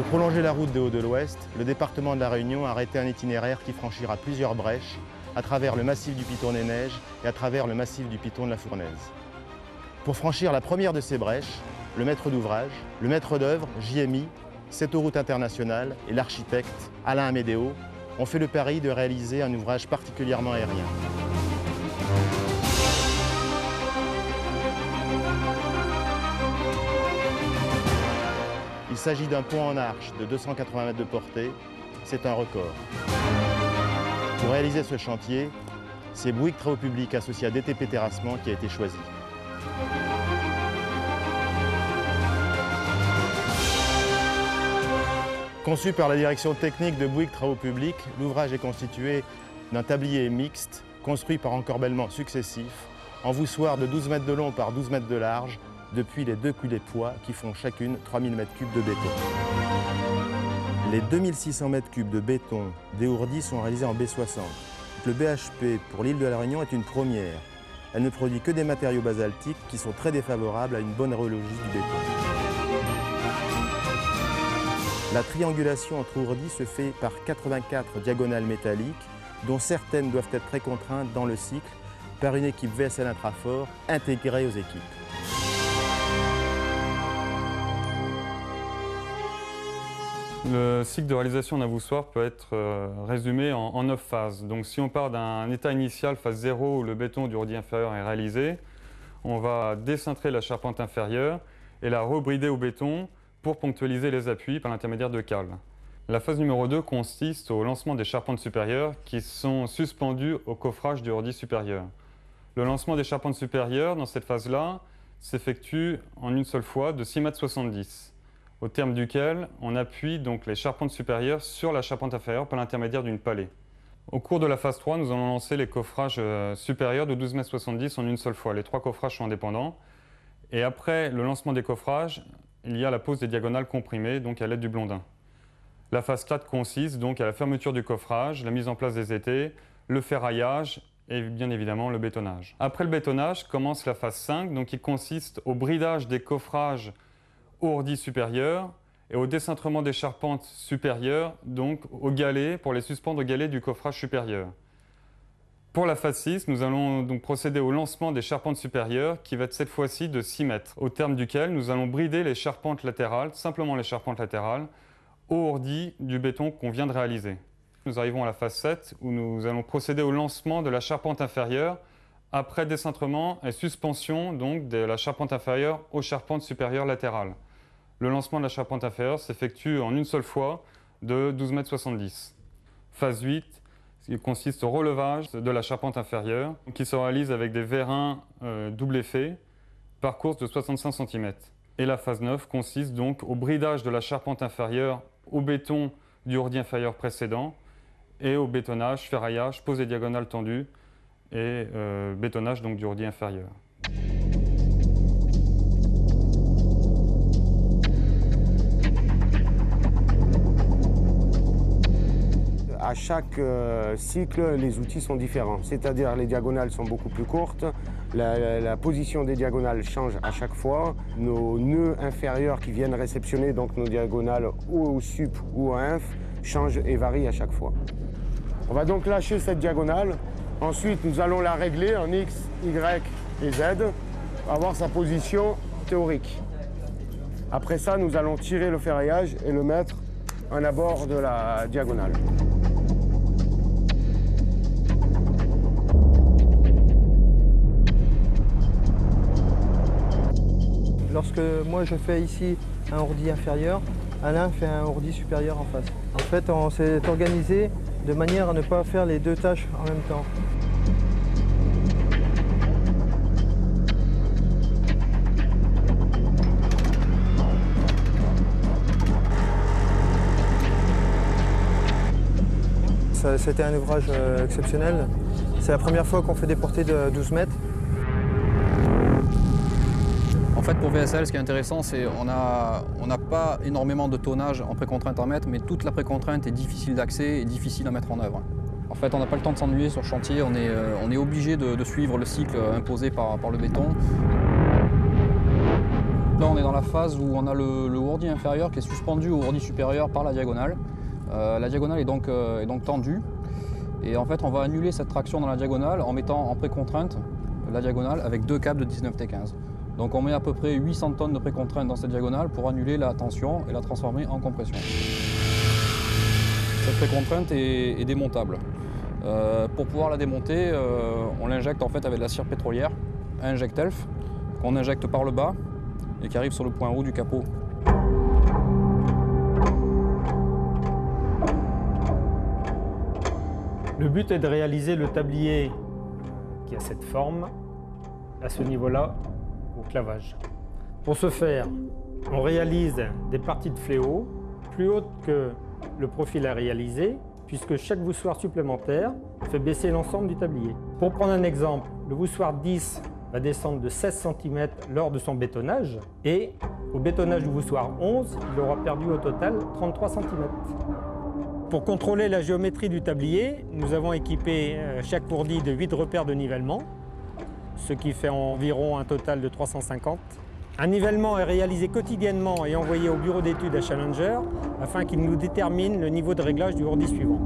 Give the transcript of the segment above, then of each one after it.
prolonger la route des Hauts de l'Ouest, le département de la Réunion a arrêté un itinéraire qui franchira plusieurs brèches à travers le massif du Piton des Neiges et à travers le massif du Piton de la Fournaise. Pour franchir la première de ces brèches, le maître d'ouvrage, le maître d'œuvre, JMI, cette route internationale et l'architecte Alain Amédéo ont fait le pari de réaliser un ouvrage particulièrement aérien. Il s'agit d'un pont en arche de 280 mètres de portée, c'est un record. Pour réaliser ce chantier, c'est Bouygues Travaux Publics associé à DTP Terrassement qui a été choisi. Conçu par la direction technique de Bouygues Travaux Publics, l'ouvrage est constitué d'un tablier mixte construit par encorbellement successifs, en voussoirs de 12 mètres de long par 12 mètres de large, depuis les deux culées poids qui font chacune 3000 m3 de béton. Les 2600 m3 de béton déourdi sont réalisés en B60. Le BHP pour l'île de la Réunion est une première. Elle ne produit que des matériaux basaltiques qui sont très défavorables à une bonne rhéologie du béton. La triangulation entre ourdis se fait par 84 diagonales métalliques, dont certaines doivent être précontraintes dans le cycle par une équipe VSL Intrafort intégrée aux équipes. Le cycle de réalisation d'un voussoir peut être résumé en 9 phases. Donc si on part d'un état initial, phase 0, où le béton du ourdi inférieur est réalisé, on va décintrer la charpente inférieure et la rebrider au béton pour ponctualiser les appuis par l'intermédiaire de cales. La phase numéro 2 consiste au lancement des charpentes supérieures qui sont suspendues au coffrage du ourdi supérieur. Le lancement des charpentes supérieures dans cette phase-là s'effectue en une seule fois de 6,70 m, au terme duquel on appuie donc les charpentes supérieures sur la charpente inférieure par l'intermédiaire d'une pallée. Au cours de la phase 3, nous allons lancer les coffrages supérieurs de 12,70 m en une seule fois. Les 3 coffrages sont indépendants. Et après le lancement des coffrages, il y a la pose des diagonales comprimées, donc à l'aide du blondin. La phase 4 consiste donc à la fermeture du coffrage, la mise en place des étais, le ferraillage et bien évidemment le bétonnage. Après le bétonnage commence la phase 5, donc qui consiste au bridage des coffrages ourdi supérieur et au décintrement des charpentes supérieures, donc au galet, pour les suspendre au galet du coffrage supérieur. Pour la phase 6, nous allons donc procéder au lancement des charpentes supérieures qui va être cette fois-ci de 6 mètres, au terme duquel nous allons brider les charpentes latérales, simplement les charpentes latérales, au ourdi du béton qu'on vient de réaliser. Nous arrivons à la phase 7 où nous allons procéder au lancement de la charpente inférieure après décintrement et suspension donc de la charpente inférieure aux charpentes supérieures latérales. Le lancement de la charpente inférieure s'effectue en une seule fois de 12,70 m. Phase 8, il consiste au relevage de la charpente inférieure qui se réalise avec des vérins double effet par course de 65 cm. Et la phase 9 consiste donc au bridage de la charpente inférieure au béton du ourdi inférieur précédent et au bétonnage, ferraillage, pose des diagonales tendues et bétonnage donc du ourdi inférieur. À chaque cycle, les outils sont différents, c'est-à-dire les diagonales sont beaucoup plus courtes, la position des diagonales change à chaque fois, nos nœuds inférieurs qui viennent réceptionner donc nos diagonales ou au sup ou au inf changent et varient à chaque fois. On va donc lâcher cette diagonale, ensuite nous allons la régler en X, Y et Z pour avoir sa position théorique. Après ça, nous allons tirer le ferraillage et le mettre en abord de la diagonale. Lorsque moi je fais ici un ourdi inférieur, Alain fait un ourdi supérieur en face. En fait, on s'est organisé de manière à ne pas faire les deux tâches en même temps. C'était un ouvrage exceptionnel. C'est la première fois qu'on fait des portées de 12 mètres. En fait, pour VSL, ce qui est intéressant, c'est qu'on n'a pas énormément de tonnage en précontrainte en mètres, mais toute la précontrainte est difficile d'accès et difficile à mettre en œuvre. En fait, on n'a pas le temps de s'ennuyer sur le chantier, on est obligé de suivre le cycle imposé par le béton. Là, on on est dans la phase où on a le ourdi inférieur qui est suspendu au ourdi supérieur par la diagonale. La diagonale est donc tendue. Et en fait, on va annuler cette traction dans la diagonale en mettant en précontrainte la diagonale avec 2 câbles de 19T15. Donc on met à peu près 800 tonnes de précontrainte dans cette diagonale pour annuler la tension et la transformer en compression. Cette précontrainte est démontable. Pour pouvoir la démonter, on l'injecte en fait avec de la cire pétrolière, injecte-elf, qu'on injecte par le bas et qui arrive sur le point haut du capot. Le but est de réaliser le tablier qui a cette forme, à ce niveau-là, au clavage. Pour ce faire, on réalise des parties de fléau plus hautes que le profil à réaliser, puisque chaque voussoir supplémentaire fait baisser l'ensemble du tablier. Pour prendre un exemple, le voussoir 10 va descendre de 16 cm lors de son bétonnage, et au bétonnage du voussoir 11, il aura perdu au total 33 cm. Pour contrôler la géométrie du tablier, nous avons équipé chaque ourdi de 8 repères de nivellement, ce qui fait environ un total de 350. Un nivellement est réalisé quotidiennement et envoyé au bureau d'études à Challenger afin qu'il nous détermine le niveau de réglage du ourdi suivant.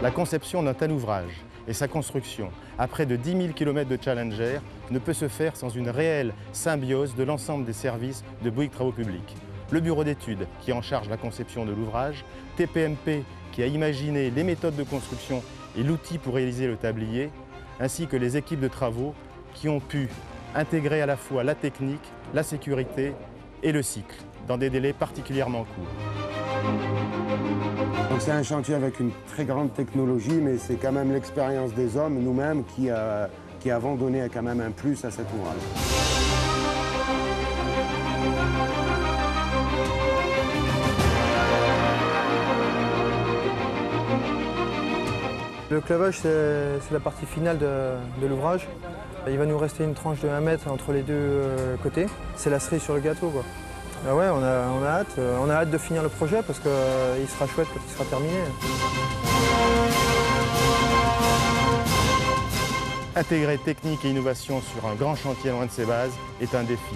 La conception d'un tel ouvrage et sa construction, à près de 10 000 km de Challenger, ne peut se faire sans une réelle symbiose de l'ensemble des services de Bouygues Travaux Publics. Le bureau d'études qui est en charge de la conception de l'ouvrage, TPMP qui a imaginé les méthodes de construction et l'outil pour réaliser le tablier, ainsi que les équipes de travaux qui ont pu intégrer à la fois la technique, la sécurité et le cycle, dans des délais particulièrement courts. Donc c'est un chantier avec une très grande technologie, mais c'est quand même l'expérience des hommes, nous-mêmes, qui avons donné quand même un plus à cet ouvrage. Le clavage, c'est la partie finale de l'ouvrage. Il va nous rester une tranche de 1 mètre entre les deux côtés. C'est la cerise sur le gâteau, quoi. Ah ouais, on a hâte de finir le projet parce qu'il sera chouette quand il sera terminé. Intégrer technique et innovation sur un grand chantier loin de ses bases est un défi.